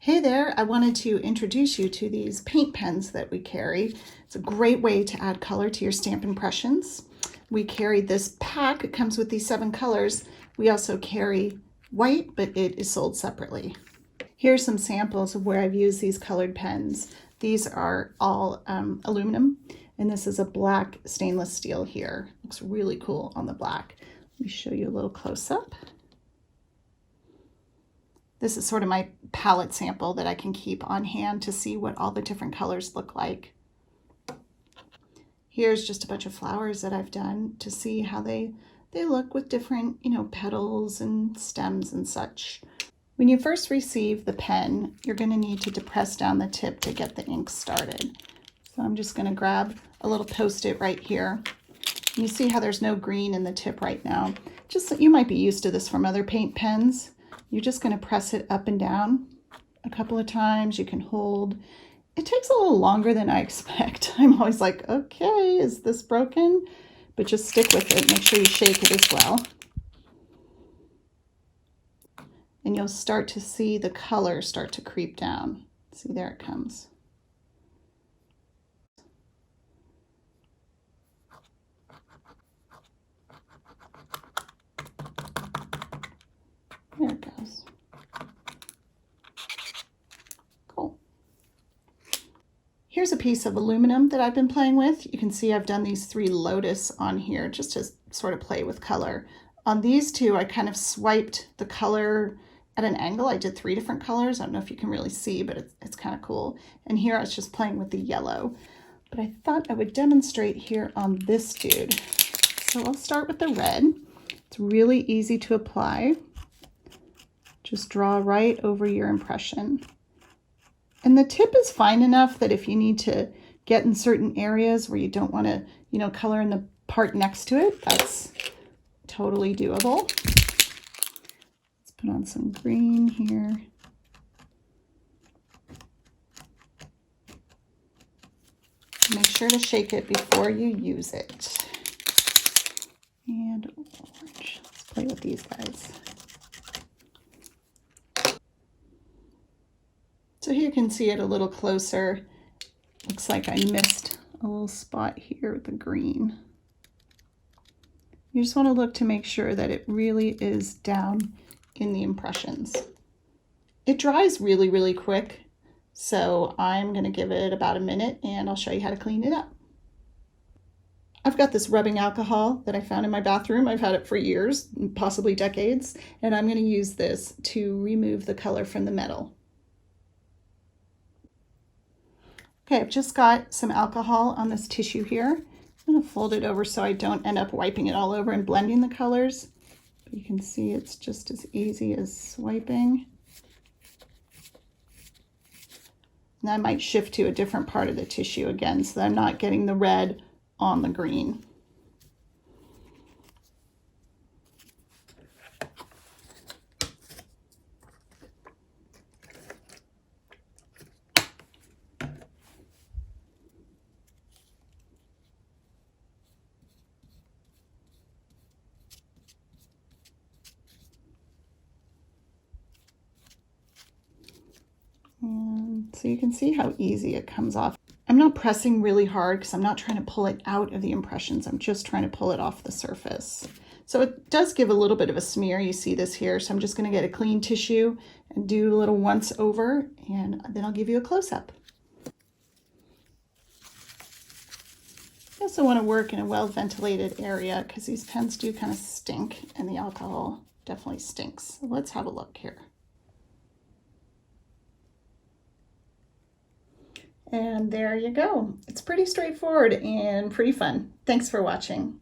Hey there, I wanted to introduce you to these paint pens that we carry. It's a great way to add color to your stamp impressions. We carry this pack, it comes with these 7 colors. We also carry white, but it is sold separately. Here's some samples of where I've used these colored pens. These are all aluminum, and this is a black stainless steel here. Looks really cool on the black. Let me show you a little close-up. This is sort of my palette sample that I can keep on hand to see what all the different colors look like. Here's just a bunch of flowers that I've done to see how they look with different, petals and stems and such. When you first receive the pen, you're going to need to depress down the tip to get the ink started. So I'm just going to grab a little Post-it right here. And you see how there's no green in the tip right now. Just you might be used to this from other paint pens. You're just going to press it up and down a couple of times. You can hold. It takes a little longer than I expect. I'm always like, okay, is this broken? But just stick with it. Make sure you shake it as well. And you'll start to see the color start to creep down. See, there it comes. There it goes. Cool. Here's a piece of aluminum that I've been playing with. You can see I've done these 3 lotus on here just to sort of play with color. On these 2, I kind of swiped the color at an angle. I did 3 different colors. I don't know if you can really see, but it's kind of cool. And here I was just playing with the yellow. But I thought I would demonstrate here on this dude. So I'll start with the red. It's really easy to apply. Just draw right over your impression. And the tip is fine enough that if you need to get in certain areas where you don't want to, color in the part next to it, that's totally doable. Let's put on some green here. Make sure to shake it before you use it. And orange. Let's play with these guys. So here you can see it a little closer. Looks like I missed a little spot here with the green. You just want to look to make sure that it really is down in the impressions. It dries really, really quick. So I'm going to give it about a minute and I'll show you how to clean it up. I've got this rubbing alcohol that I found in my bathroom. I've had it for years, possibly decades, and I'm going to use this to remove the color from the metal. Okay, I've just got some alcohol on this tissue here. I'm going to fold it over so I don't end up wiping it all over and blending the colors. But you can see it's just as easy as swiping. And I might shift to a different part of the tissue again so that I'm not getting the red on the green. And so you can see how easy it comes off. I'm not pressing really hard because I'm not trying to pull it out of the impressions. I'm just trying to pull it off the surface. So it does give a little bit of a smear. You see this here. So I'm just going to get a clean tissue and do a little once over, and then I'll give you a close-up. You also want to work in a well-ventilated area because these pens do kind of stink and the alcohol definitely stinks. So let's have a look here. And there you go. It's pretty straightforward and pretty fun. Thanks for watching.